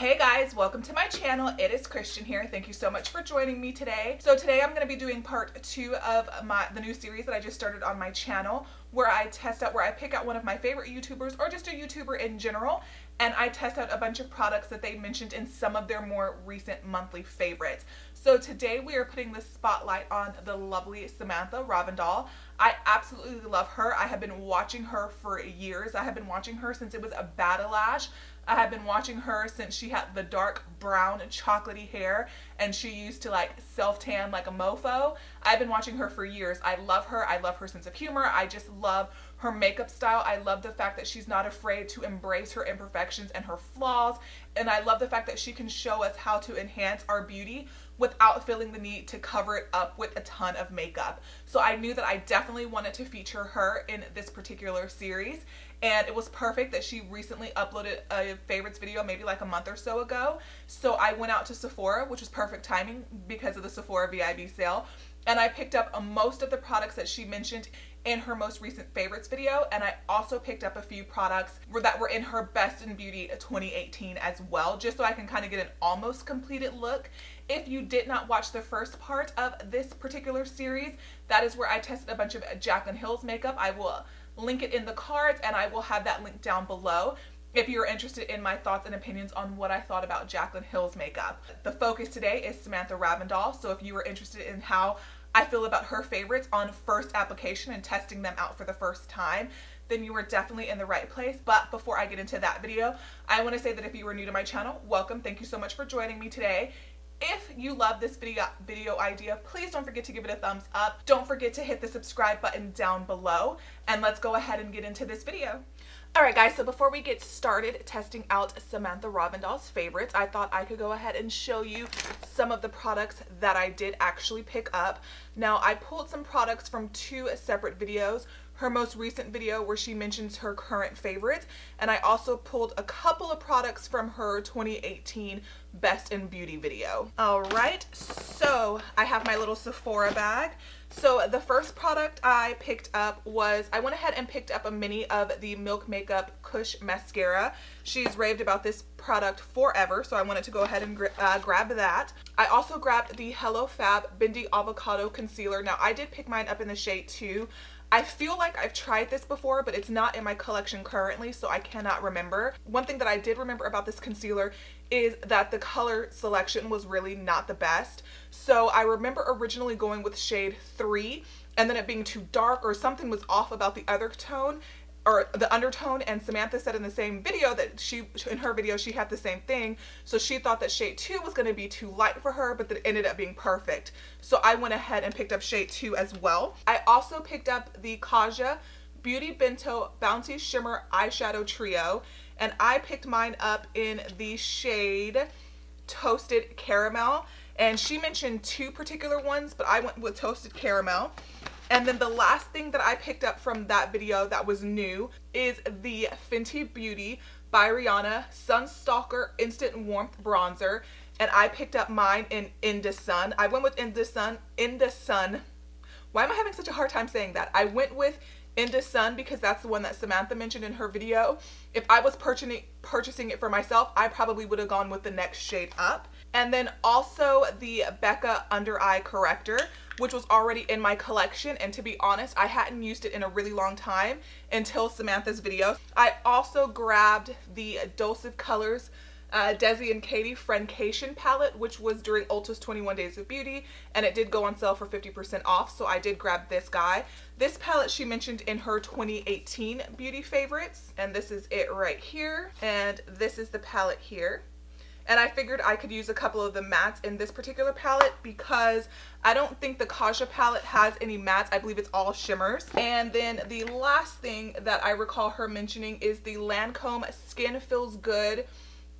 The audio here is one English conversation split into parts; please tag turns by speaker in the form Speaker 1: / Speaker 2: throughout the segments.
Speaker 1: Hey guys, welcome to my channel. It is Christian here. Thank you so much for joining me today. So today I'm going to be doing part 2 of the new series that I just started on my channel, where I pick out one of my favorite YouTubers or just a YouTuber in general, and I test out a bunch of products that they mentioned in some of their more recent monthly favorites. So today we are putting the spotlight on the lovely Samantha Ravndahl. I absolutely love her. I have been watching her for years. I have been watching her since it was a battle lash. I have been watching her since she had the dark brown chocolatey hair and she used to like self-tan like a mofo. I've been watching her for years. I love her. I love her sense of humor. I just love her makeup style. I love the fact that she's not afraid to embrace her imperfections and her flaws. And I love the fact that she can show us how to enhance our beauty without feeling the need to cover it up with a ton of makeup. So I knew that I definitely wanted to feature her in this particular series. And it was perfect that she recently uploaded a favorites video maybe like a month or so ago. So I went out to Sephora, which was perfect timing because of the Sephora VIB sale. And I picked up most of the products that she mentioned in her most recent favorites video, and I also picked up a few products that were in her Best in Beauty 2018 as well, just so I can kind of get an almost completed look. If you did not watch the first part of this particular series, that is where I tested a bunch of Jaclyn Hill's makeup. I will link it in the cards, and I will have that link down below if you're interested in my thoughts and opinions on what I thought about Jaclyn Hill's makeup. The focus today is Samantha Ravndahl, so if you are interested in how I feel about her favorites on first application and testing them out for the first time, then you are definitely in the right place. But before I get into that video, I want to say that if you are new to my channel, welcome. Thank you so much for joining me today. If you love this video idea, please don't forget to give it a thumbs up. Don't forget to hit the subscribe button down below, and let's go ahead and get into this video. Alright guys, so before we get started testing out Samantha Ravndahl's favorites, I thought I could go ahead and show you some of the products that I did actually pick up. Now, I pulled some products from 2 separate videos. Her most recent video where she mentions her current favorites, and I also pulled a couple of products from her 2018 Best in Beauty video. Alright, so I have my little Sephora bag. So the first product I picked up was, I went ahead and picked up a mini of the Milk Makeup Kush mascara. She's raved about this product forever, so I wanted to go ahead and grab that. I also grabbed the Hello Fab Bendy Avocado concealer. Now I did pick mine up in the shade 2. I feel like I've tried this before, but it's not in my collection currently, so I cannot remember. One thing that I did remember about this concealer is that the color selection was really not the best. So I remember originally going with shade 3 and then it being too dark or something was off about the other tone or the undertone, and Samantha said in the same video that in her video she had the same thing, so she thought that shade 2 was going to be too light for her, but that it ended up being perfect. So I went ahead and picked up shade 2 as well. I also picked up the Kaja Beauty Bento Bouncy Shimmer Eyeshadow Trio, and I picked mine up in the shade Toasted Caramel, and she mentioned 2 particular ones, but I went with Toasted Caramel. And then the last thing that I picked up from that video that was new is the Fenty Beauty by Rihanna Stalk'r Instant Warmth Bronzer. And I picked up mine in the Sun. I went with in the Sun. Why am I having such a hard time saying that? I went with in the Sun because that's the one that Samantha mentioned in her video. If I was purchasing it for myself, I probably would have gone with the next shade up. And then also the Becca Under Eye Corrector, which was already in my collection, and to be honest, I hadn't used it in a really long time until Samantha's video. I also grabbed the Dulcet Colors Desi and Katie Friendcation palette, which was during Ulta's 21 Days of Beauty, and it did go on sale for 50% off, so I did grab this guy. This palette she mentioned in her 2018 beauty favorites, and this is it right here, and this is the palette here. And I figured I could use a couple of the mattes in this particular palette because I don't think the Kaja palette has any mattes. I believe it's all shimmers. And then the last thing that I recall her mentioning is the Lancome Skin Feels Good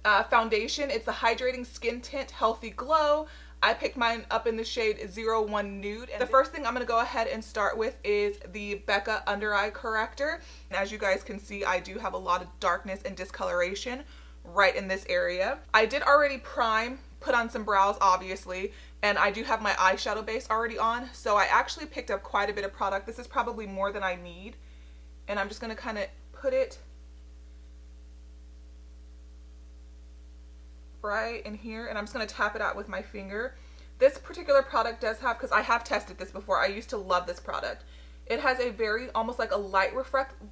Speaker 1: foundation. It's a hydrating skin tint, healthy glow. I picked mine up in the shade 01 Nude. And the first thing I'm going to go ahead and start with is the Becca Under Eye Corrector. And as you guys can see, I do have a lot of darkness and discoloration right in this area. I did already put on some brows obviously, and I do have my eyeshadow base already on, so I actually picked up quite a bit of product. This is probably more than I need, and I'm just going to kind of put it right in here, and I'm just going to tap it out with my finger. This particular product does have, because I have tested this before, I used to love this product. It has a very, almost like a light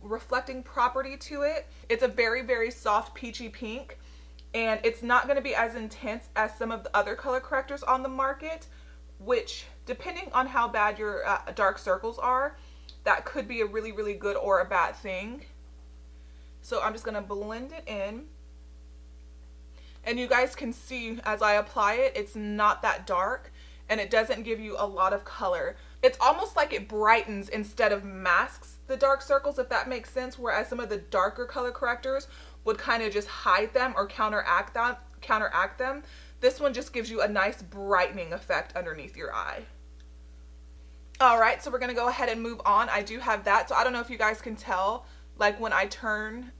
Speaker 1: reflecting property to it. It's a very, very soft peachy pink, and it's not going to be as intense as some of the other color correctors on the market, which, depending on how bad your dark circles are, that could be a really, really good or a bad thing. So I'm just going to blend it in. And you guys can see as I apply it, it's not that dark, and it doesn't give you a lot of color. It's almost like it brightens instead of masks the dark circles, if that makes sense, whereas some of the darker color correctors would kind of just hide them or counteract them. This one just gives you a nice brightening effect underneath your eye. Alright, so we're going to go ahead and move on. I do have that, so I don't know if you guys can tell, like when I turn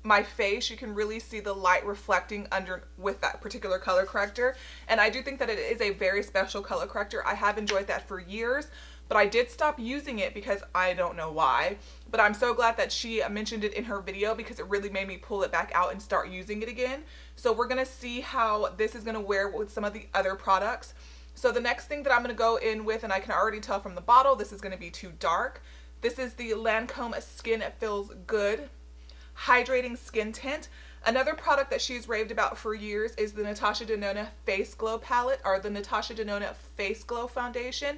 Speaker 1: my face, you can really see the light reflecting under with that particular color corrector, and I do think that it is a very special color corrector. I have enjoyed that for years, but I did stop using it because I don't know why, but I'm so glad that she mentioned it in her video because it really made me pull it back out and start using it again. So we're gonna see how this is gonna wear with some of the other products. So the next thing that I'm gonna go in with, and I can already tell from the bottle, this is gonna be too dark. This is the Lancome Skin Feels Good Hydrating Skin Tint. Another product that she's raved about for years is the Natasha Denona Face Glow palette, or the Natasha Denona Face Glow foundation.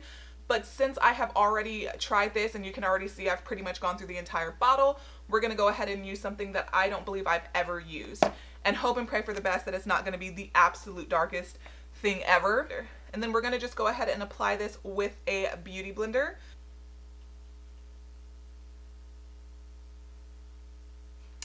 Speaker 1: But since I have already tried this, and you can already see I've pretty much gone through the entire bottle, we're going to go ahead and use something that I don't believe I've ever used. And hope and pray for the best that it's not going to be the absolute darkest thing ever. And then we're going to just go ahead and apply this with a beauty blender.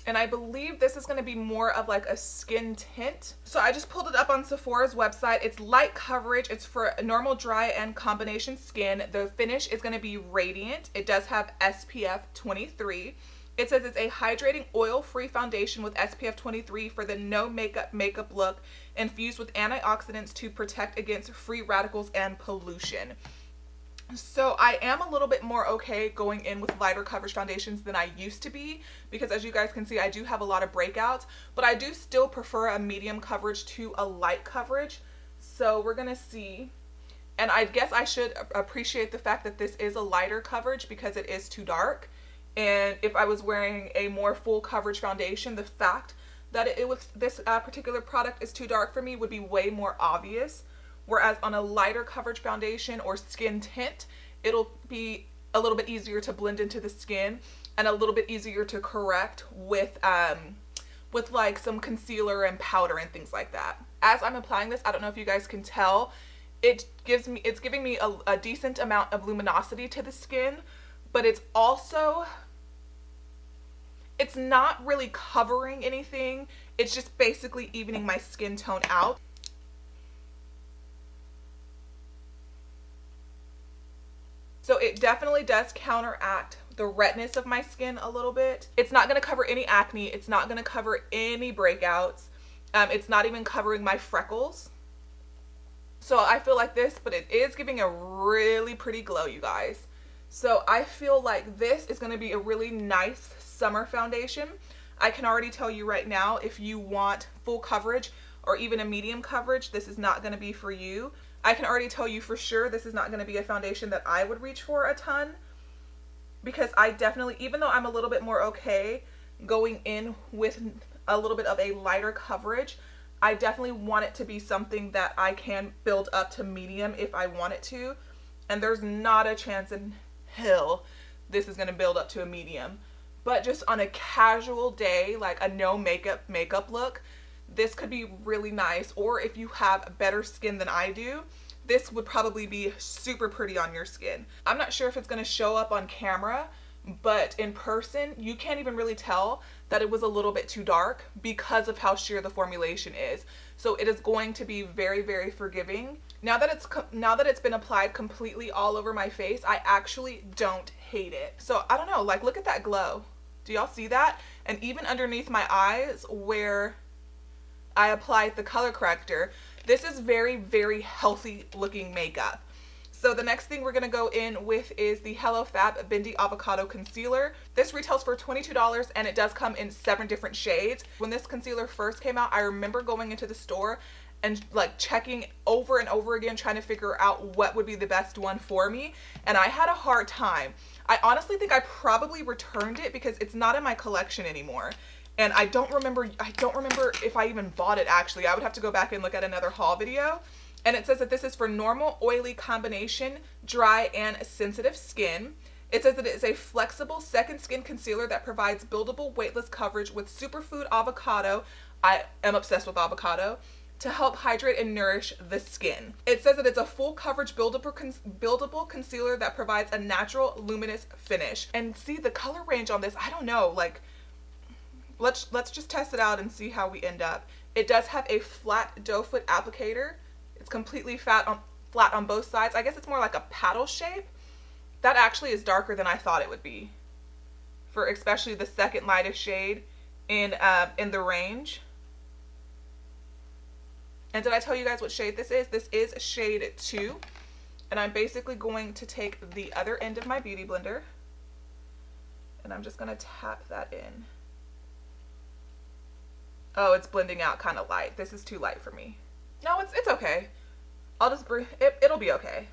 Speaker 1: And I believe this is going to be more of like a skin tint. So I just pulled it up on Sephora's website. It's light coverage. It's for normal, dry, and combination skin. The finish is going to be radiant. It does have SPF 23. It says it's a hydrating oil-free foundation with SPF 23 for the no makeup look, infused with antioxidants to protect against free radicals and pollution. So I am a little bit more okay going in with lighter coverage foundations than I used to be, because as you guys can see, I do have a lot of breakouts, but I do still prefer a medium coverage to a light coverage. So we're gonna see, and I guess I should appreciate the fact that this is a lighter coverage because it is too dark. And if I was wearing a more full coverage foundation, the fact that this particular product is too dark for me would be way more obvious. Whereas on a lighter coverage foundation or skin tint, it'll be a little bit easier to blend into the skin and a little bit easier to correct with like some concealer and powder and things like that. As I'm applying this, I don't know if you guys can tell, it's giving me a decent amount of luminosity to the skin, but it's not really covering anything. It's just basically evening my skin tone out. So it definitely does counteract the redness of my skin a little bit. It's not going to cover any acne. It's not going to cover any breakouts. It's not even covering my freckles. So I feel like this, but it is giving a really pretty glow, you guys. So I feel like this is going to be a really nice summer foundation. I can already tell you right now, if you want full coverage or even a medium coverage, this is not going to be for you. I can already tell you for sure this is not going to be a foundation that I would reach for a ton, because I definitely, even though I'm a little bit more okay going in with a little bit of a lighter coverage, I definitely want it to be something that I can build up to medium if I want it to, and there's not a chance in hell this is going to build up to a medium. But just on a casual day, like a no makeup look, this could be really nice. Or if you have better skin than I do, this would probably be super pretty on your skin. I'm not sure if it's going to show up on camera, but in person, you can't even really tell that it was a little bit too dark because of how sheer the formulation is. So it is going to be very, very forgiving. Now that it's been applied completely all over my face, I actually don't hate it. So I don't know, like, look at that glow. Do y'all see that? And even underneath my eyes where I applied the color corrector, this is very, very healthy looking makeup. So the next thing we're going to go in with is the Hello Fab Bendy Avocado Concealer. This retails for $22 and it does come in 7 different shades. When this concealer first came out, I remember going into the store and like checking over and over again trying to figure out what would be the best one for me, and I had a hard time. I honestly think I probably returned it because it's not in my collection anymore. And I don't remember if I even bought it actually. I would have to go back and look at another haul video. And it says that this is for normal, oily combination, dry, and sensitive skin. It says that it is a flexible second skin concealer that provides buildable, weightless coverage with superfood avocado. I am obsessed with avocado. To help hydrate and nourish the skin. It says that it's a full coverage buildable concealer that provides a natural, luminous finish. And see the color range on this, I don't know, like, let's just test it out and see how we end up. It does have a flat doe foot applicator. It's completely flat on both sides. I guess it's more like a paddle shape. That actually is darker than I thought it would be, for especially the second lightest shade in the range. And did I tell you guys what shade this is? This is shade 2. And I'm basically going to take the other end of my beauty blender and I'm just going to tap that in. Oh, it's blending out kind of light. This is too light for me. No, it's okay. I'll just bring it, it'll be okay.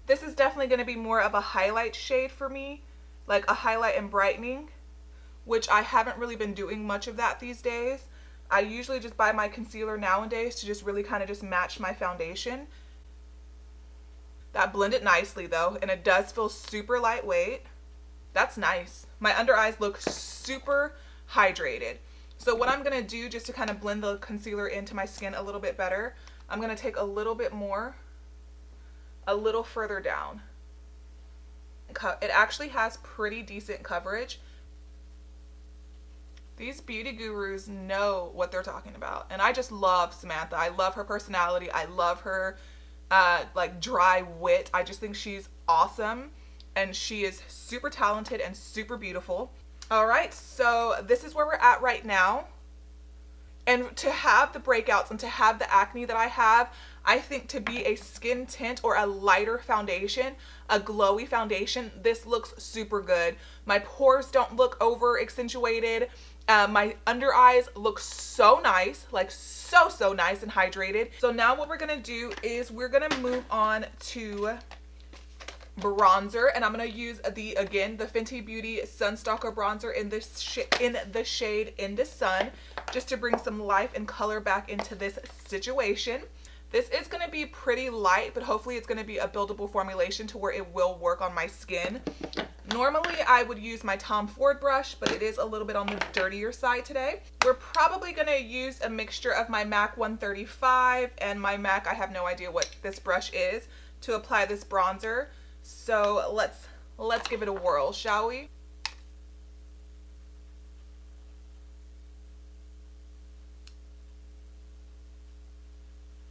Speaker 1: This is definitely going to be more of a highlight shade for me, like a highlight and brightening, which I haven't really been doing much of that these days. I usually just buy my concealer nowadays to just really kind of just match my foundation. That blended nicely though, and it does feel super lightweight. That's nice. My under eyes look super hydrated. So what I'm going to do just to kind of blend the concealer into my skin a little bit better, I'm going to take a little bit more, a little further down. It actually has pretty decent coverage. These beauty gurus know what they're talking about. And I just love Samantha. I love her personality. I love her like dry wit. I just think she's awesome. And she is super talented and super beautiful. Alright, so this is where we're at right now. And to have the breakouts and to have the acne that I have, I think to be a skin tint or a lighter foundation, a glowy foundation, this looks super good. My pores don't look over accentuated. My under eyes look so nice, like so nice and hydrated. So now what we're gonna do is we're gonna move on to bronzer, and I'm gonna use the Fenty Beauty Sun Stalk'r bronzer in the shade In the Sun, just to bring some life and color back into this situation. This is going to be pretty light, but hopefully it's going to be a buildable formulation to where it will work on my skin. Normally I would use my Tom Ford brush, but it is a little bit on the dirtier side today. We're probably going to use a mixture of my MAC 135 and my MAC, I have no idea what this brush is, to apply this bronzer. So let's give it a whirl, shall we?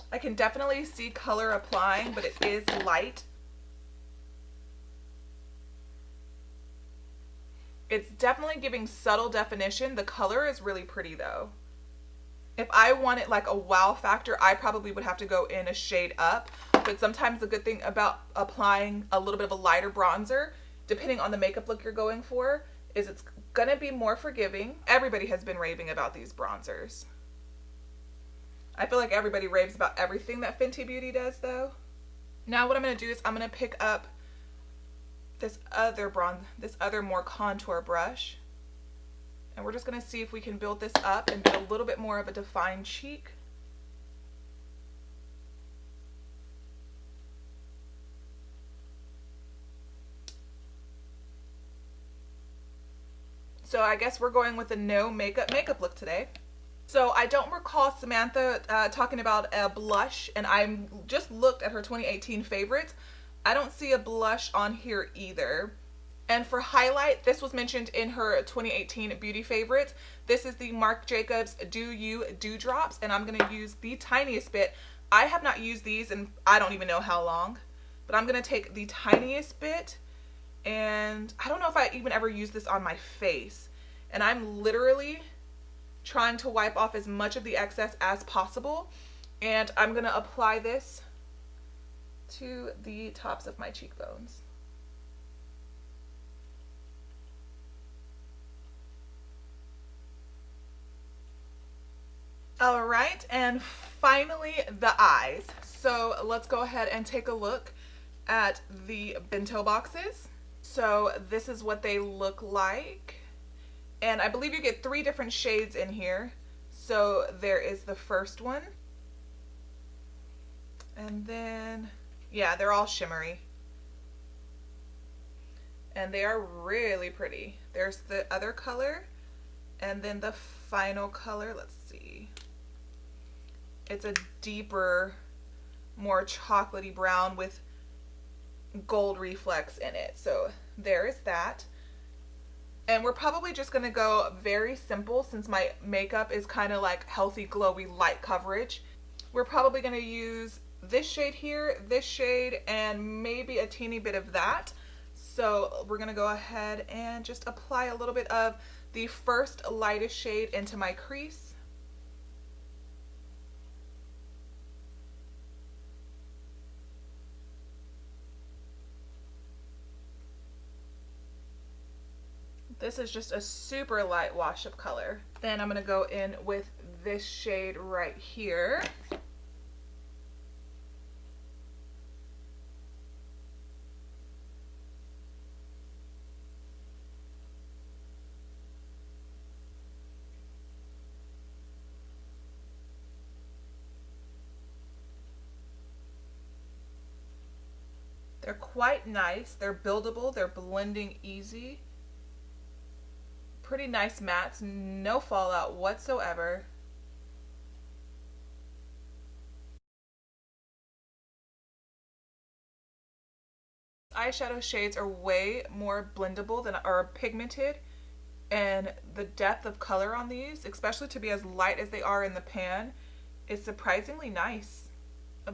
Speaker 1: I can definitely see color applying, but it is light. It's definitely giving subtle definition. The color is really pretty though. If I wanted like a wow factor, I probably would have to go in a shade up. But sometimes the good thing about applying a little bit of a lighter bronzer, depending on the makeup look you're going for, is it's gonna be more forgiving. Everybody has been raving about these bronzers. I feel like everybody raves about everything that Fenty Beauty does though. Now what I'm going to do is I'm going to pick up this other more contour brush. And we're just going to see if we can build this up and get a little bit more of a defined cheek. So I guess we're going with a no makeup look today. So I don't recall Samantha talking about a blush, and I just looked at her 2018 favorites. I don't see a blush on here either. And for highlight, this was mentioned in her 2018 beauty favorites. This is the Marc Jacobs Do You Dewdrops, and I'm going to use the tiniest bit. I have not used these in I don't even know how long, but I'm going to take the tiniest bit, and I don't know if I even ever used this on my face. And I'm literally trying to wipe off as much of the excess as possible, and I'm gonna apply this to the tops of my cheekbones. All right, and finally the eyes. So let's go ahead and take a look at the Bento boxes. So this is what they look like. And I believe you get 3 different shades in here. So there is the first one. And then, yeah, they're all shimmery. And they are really pretty. There's the other color. And then the final color, let's see. It's a deeper, more chocolatey brown with gold reflex in it. So there is that. And we're probably just going to go very simple since my makeup is kind of like healthy, glowy, light coverage. We're probably going to use this shade here, this shade, and maybe a teeny bit of that. So we're going to go ahead and just apply a little bit of the first lightest shade into my crease. This is just a super light wash of color. Then I'm going to go in with this shade right here. They're quite nice. They're buildable. They're blending easy. Pretty nice mattes, no fallout whatsoever. Eyeshadow shades are way more blendable than are pigmented, and the depth of color on these, especially to be as light as they are in the pan, is surprisingly nice.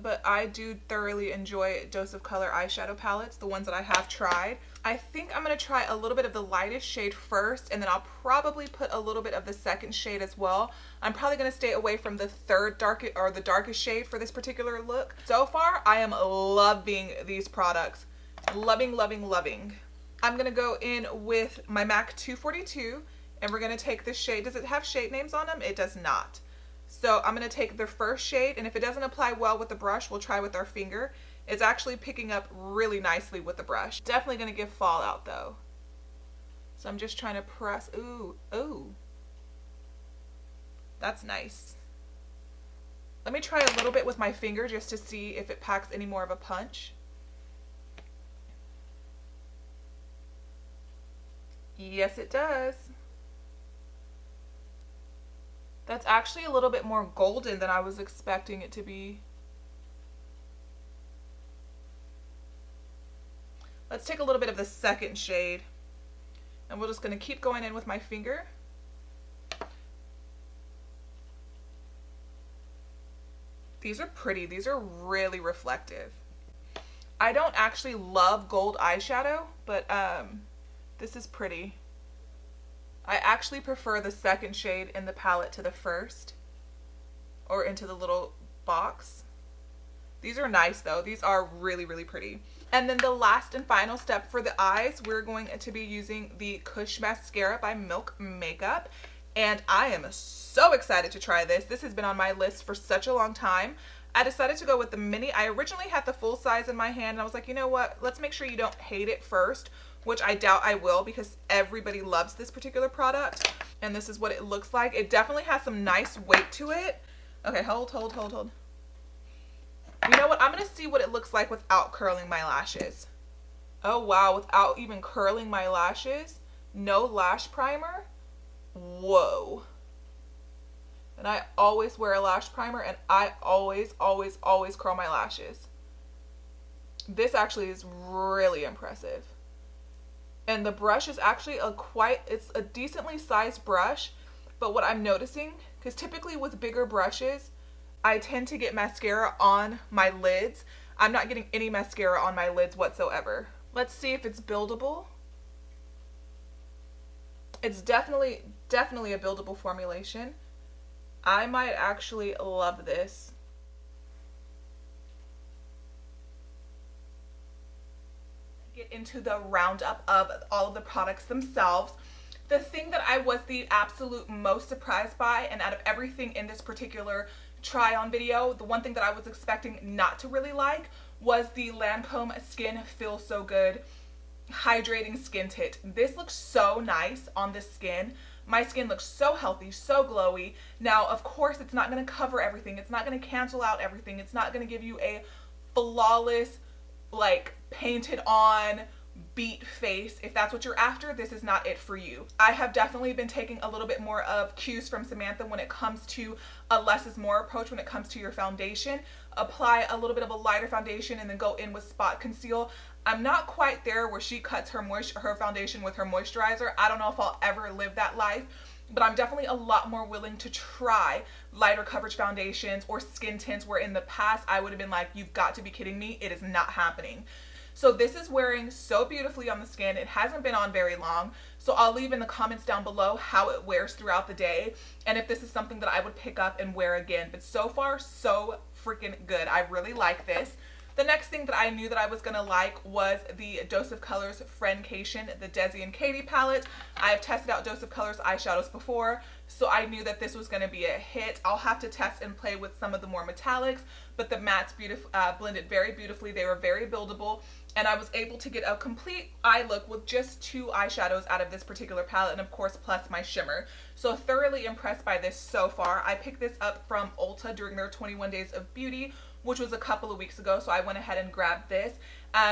Speaker 1: But I do thoroughly enjoy Dose of Color eyeshadow palettes, the ones that I have tried. I think I'm going to try a little bit of the lightest shade first, and then I'll probably put a little bit of the second shade as well. I'm probably going to stay away from the the darkest shade for this particular look. So far, I am loving these products. Loving, loving, loving. I'm going to go in with my MAC 242, and we're going to take this shade. Does it have shade names on them? It does not. So I'm going to take the first shade, and if it doesn't apply well with the brush, we'll try with our finger. It's actually picking up really nicely with the brush. Definitely going to give fallout though. So I'm just trying to press. Ooh, ooh. That's nice. Let me try a little bit with my finger just to see if it packs any more of a punch. Yes, it does. That's actually a little bit more golden than I was expecting it to be. Let's take a little bit of the second shade, and we're just going to keep going in with my finger. These are pretty. These are really reflective. I don't actually love gold eyeshadow, but this is pretty. I actually prefer the second shade in the palette to the first, or into the little box. These are nice though. These are really, really pretty. And then the last and final step for the eyes, we're going to be using the Kush Mascara by Milk Makeup. And I am so excited to try this. This has been on my list for such a long time. I decided to go with the mini. I originally had the full size in my hand, and I was like, you know what? Let's make sure you don't hate it first, which I doubt I will because everybody loves this particular product. And this is what it looks like. It definitely has some nice weight to it. Okay, hold. You know what? I'm going to see what it looks like without curling my lashes. Oh, wow. Without even curling my lashes. No lash primer. Whoa. And I always wear a lash primer, and I always curl my lashes. This actually is really impressive. And the brush is actually it's a decently sized brush, but what I'm noticing, because typically with bigger brushes, I tend to get mascara on my lids. I'm not getting any mascara on my lids whatsoever. Let's see if it's buildable. It's definitely a buildable formulation. I might actually love this. Get into the roundup of all of the products themselves. The thing that I was the absolute most surprised by, and out of everything in this particular try on video, the one thing that I was expecting not to really like was the Lancome Skin Feel So Good Hydrating Skin Tint. This looks so nice on the skin. My skin looks so healthy, so glowy. Now, of course, it's not going to cover everything. It's not going to cancel out everything. It's not going to give you a flawless, like, painted on beat face. If that's what you're after, this is not it for you. I have definitely been taking a little bit more of cues from Samantha when it comes to a less is more approach when it comes to your foundation. Apply a little bit of a lighter foundation and then go in with spot conceal. I'm not quite there where she cuts her foundation with her moisturizer. I don't know if I'll ever live that life, but I'm definitely a lot more willing to try lighter coverage foundations or skin tints where in the past I would have been like, you've got to be kidding me. It is not happening. So this is wearing so beautifully on the skin. It hasn't been on very long. So I'll leave in the comments down below how it wears throughout the day and if this is something that I would pick up and wear again. But so far, so freaking good. I really like this. The next thing that I knew that I was going to like was the Dose of Colors Friendcation, the Desi and Katie palette. I have tested out Dose of Colors eyeshadows before, so I knew that this was going to be a hit. I'll have to test and play with some of the more metallics, but the mattes blended very beautifully. They were very buildable, and I was able to get a complete eye look with just 2 eyeshadows out of this particular palette, and of course, plus my shimmer. So thoroughly impressed by this so far. I picked this up from Ulta during their 21 Days of Beauty, which was a couple of weeks ago, so I went ahead and grabbed this.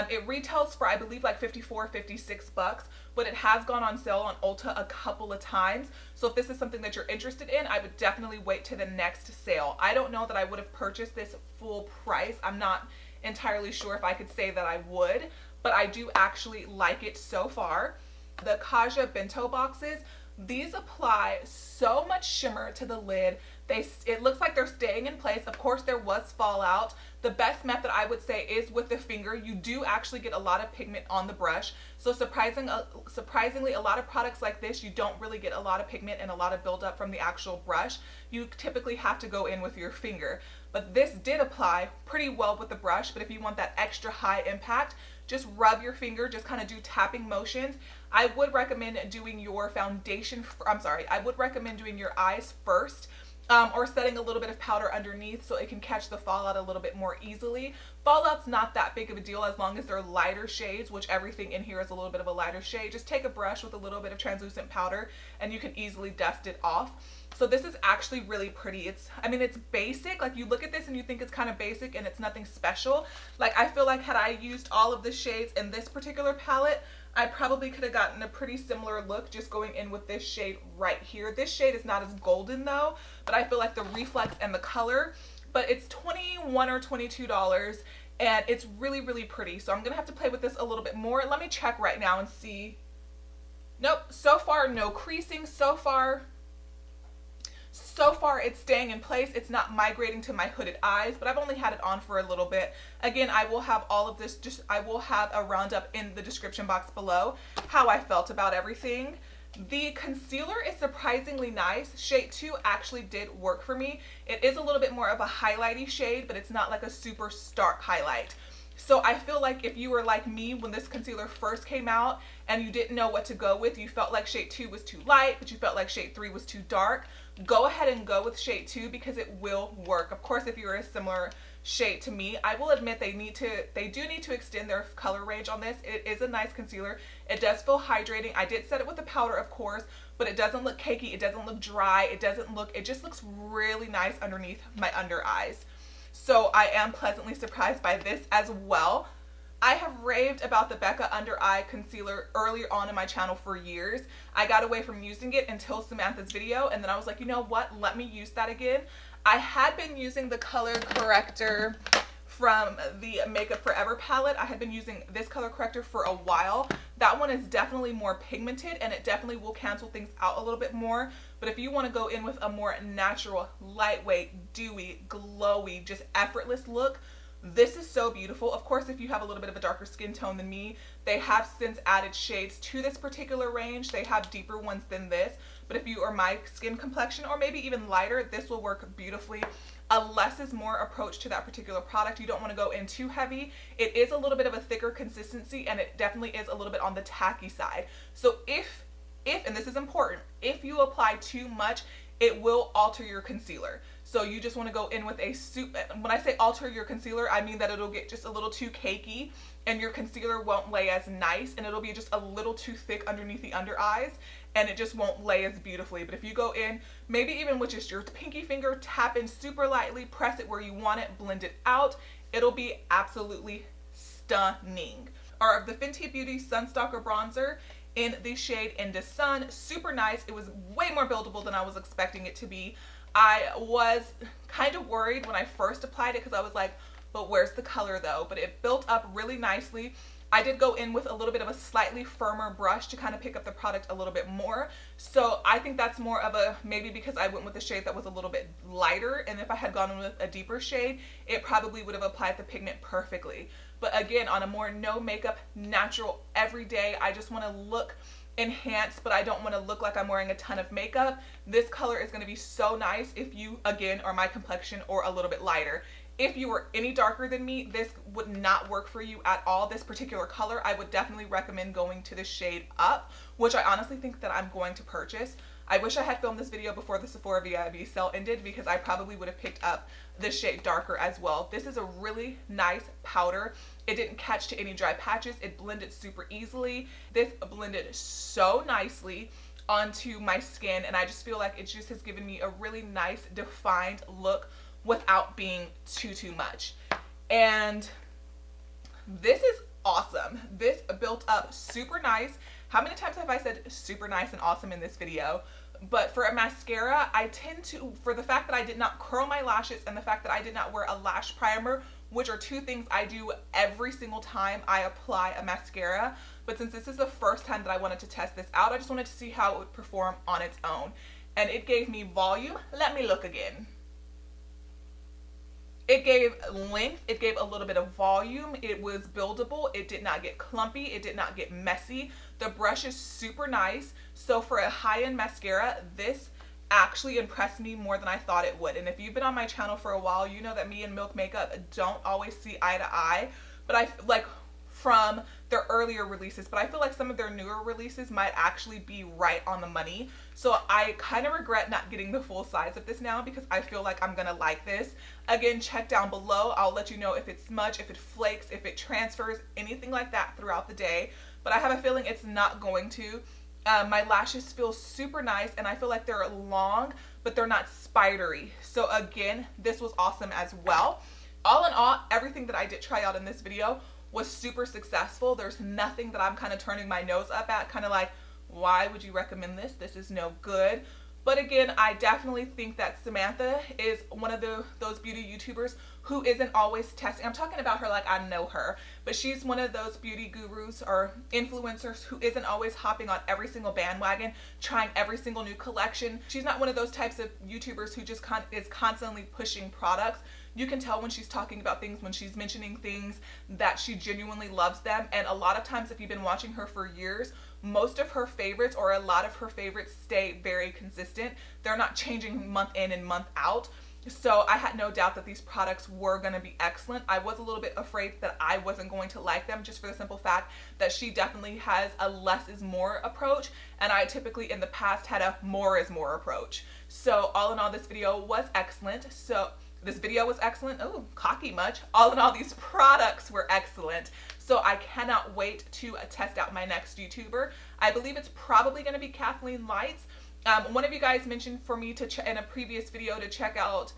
Speaker 1: It retails for, I believe, like $54, $56, but it has gone on sale on Ulta a couple of times. So if this is something that you're interested in, I would definitely wait to the next sale. I don't know that I would have purchased this full price. I'm not entirely sure if I could say that I would, but I do actually like it so far. The Kaja Bento boxes, these apply so much shimmer to the lid. It looks like they're staying in place. Of course, there was fallout. The best method I would say is with the finger. You do actually get a lot of pigment on the brush. So surprisingly, a lot of products like this, you don't really get a lot of pigment and a lot of buildup from the actual brush. You typically have to go in with your finger. But this did apply pretty well with the brush. But if you want that extra high impact, just rub your finger, just kind of do tapping motions. I would recommend doing your foundation, I would recommend doing your eyes first. Or setting a little bit of powder underneath so it can catch the fallout a little bit more easily. Fallout's not that big of a deal as long as they're lighter shades, which everything in here is a little bit of a lighter shade. Just take a brush with a little bit of translucent powder and you can easily dust it off. So this is actually really pretty. It's basic. Like, you look at this and you think it's kind of basic and it's nothing special. Like, I feel like had I used all of the shades in this particular palette, I probably could have gotten a pretty similar look just going in with this shade right here. This shade is not as golden though, but I feel like the reflex and the color, but it's $21 or $22 and it's really, really pretty. So I'm gonna have to play with this a little bit more. Let me check right now and see. Nope, so far no creasing. So far it's staying in place. It's not migrating to my hooded eyes, but I've only had it on for a little bit. Again, I will have all of this, I will have a roundup in the description box below how I felt about everything. The concealer is surprisingly nice. Shade 2 actually did work for me. It is a little bit more of a highlighty shade, but it's not like a super stark highlight. So I feel like if you were like me when this concealer first came out and you didn't know what to go with, you felt like shade 2 was too light, but you felt like shade 3 was too dark, go ahead and go with shade 2 because it will work. Of course, if you're a similar shade to me, I will admit they do need to extend their color range on this. It is a nice concealer. It does feel hydrating. I did set it with the powder, of course, but it doesn't look cakey. It doesn't look dry. It just looks really nice underneath my under eyes. So I am pleasantly surprised by this as well. I have raved about the Becca Under Eye Concealer earlier on in my channel for years. I got away from using it until Samantha's video, and then I was like, you know what? Let me use that again. I had been using the color corrector from the Makeup Forever palette. I had been using this color corrector for a while. That one is definitely more pigmented and it definitely will cancel things out a little bit more. But if you want to go in with a more natural, lightweight, dewy, glowy, just effortless look, this is so beautiful. Of course, if you have a little bit of a darker skin tone than me, they have since added shades to this particular range. They have deeper ones than this. but if you are my skin complexion or maybe even lighter, this will work beautifully. A less is more approach to that particular product. You don't want to go in too heavy. It is a little bit of a thicker consistency, and it definitely is a little bit on the tacky side. So if, and this is important, if you apply too much, it will alter your concealer. So you just want to go in with a soup. When I say alter your concealer, I mean that it'll get just a little too cakey and your concealer won't lay as nice, and it'll be just a little too thick underneath the under eyes, and it just won't lay as beautifully. But if you go in, maybe even with just your pinky finger, tap in super lightly, press it where you want it, blend it out, it'll be absolutely stunning. Or the Fenty Beauty Sun Stalk'r Bronzer in the shade Into Sun. Super nice. It was way more buildable than I was expecting it to be. I was kind of worried when I first applied it because I was like, but where's the color though? But it built up really nicely. I did go in with a little bit of a slightly firmer brush to kind of pick up the product a little bit more. So I think that's more of a, maybe because I went with a shade that was a little bit lighter, and if I had gone in with a deeper shade, it probably would have applied the pigment perfectly. But again, on a more no makeup, natural, everyday, I just want to look enhanced, but I don't want to look like I'm wearing a ton of makeup. This color is going to be so nice if you, again, are my complexion or a little bit lighter. If you were any darker than me, this would not work for you at all. This particular color, I would definitely recommend going to the shade Up, which I honestly think that I'm going to purchase. I wish I had filmed this video before the Sephora VIB sale ended, because I probably would have picked up the shade Darker as well. This is a really nice powder. It didn't catch to any dry patches. It blended super easily. This blended so nicely onto my skin, and I just feel like it just has given me a really nice defined look without being too much. And this is awesome. This built up super nice. How many times have I said super nice and awesome in this video? But for a mascara, I tend to, for the fact that I did not curl my lashes and the fact that I did not wear a lash primer, which are two things I do every single time I apply a mascara, but since this is the first time that I wanted to test this out, I just wanted to see how it would perform on its own. And it gave me volume. Let me look again. It gave length, it gave a little bit of volume, it was buildable, it did not get clumpy, it did not get messy. The brush is super nice. So for a high-end mascara, this actually impressed me more than I thought it would. And if you've been on my channel for a while, you know that me and Milk Makeup don't always see eye to eye, but I like from their earlier releases, but I feel like some of their newer releases might actually be right on the money. So I kind of regret not getting the full size of this now, because I feel like I'm gonna like this. Again, check down below. I'll let you know if it smudge, if it flakes, if it transfers, anything like that throughout the day. But I have a feeling it's not going to. My lashes feel super nice, and I feel like they're long, but they're not spidery. So again, this was awesome as well. All in all, everything that I did try out in this video was super successful. There's nothing that I'm kind of turning my nose up at, kind of like, why would you recommend this? This is no good. But again, I definitely think that Samantha is one of those beauty YouTubers who isn't always testing. I'm talking about her like I know her, but she's one of those beauty gurus or influencers who isn't always hopping on every single bandwagon, trying every single new collection. She's not one of those types of YouTubers who just is constantly pushing products. You can tell when she's talking about things, when she's mentioning things, that she genuinely loves them. And a lot of times, if you've been watching her for years, most of her favorites or a lot of her favorites stay very consistent. They're not changing month in and month out. So I had no doubt that these products were going to be excellent. I was a little bit afraid that I wasn't going to like them, just for the simple fact that she definitely has a less is more approach, and I typically in the past had a more is more approach. So all in all, this video was excellent. Oh, cocky much. All in all, these products were excellent. So I cannot wait to test out my next YouTuber. I believe it's probably going to be Kathleen Lights. One of you guys mentioned for me to in a previous video to check out,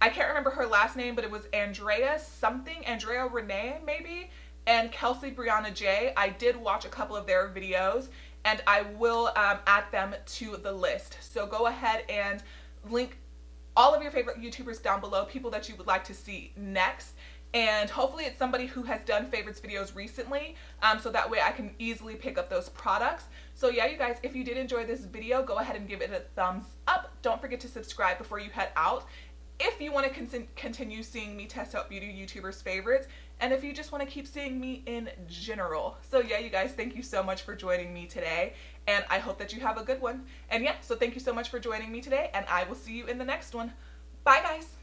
Speaker 1: I can't remember her last name, but it was Andrea something, Andrea Renee maybe, and Kelsey Brianna J. I did watch a couple of their videos, and I will add them to the list. So go ahead and link all of your favorite YouTubers down below, people that you would like to see next. And hopefully it's somebody who has done favorites videos recently, so that way I can easily pick up those products. So yeah, you guys, if you did enjoy this video, go ahead and give it a thumbs up. Don't forget to subscribe before you head out. If you want to continue seeing me test out beauty YouTubers favorites, and if you just want to keep seeing me in general. So yeah, you guys, thank you so much for joining me today, and I hope that you have a good one. And yeah, so thank you so much for joining me today, and I will see you in the next one. Bye guys.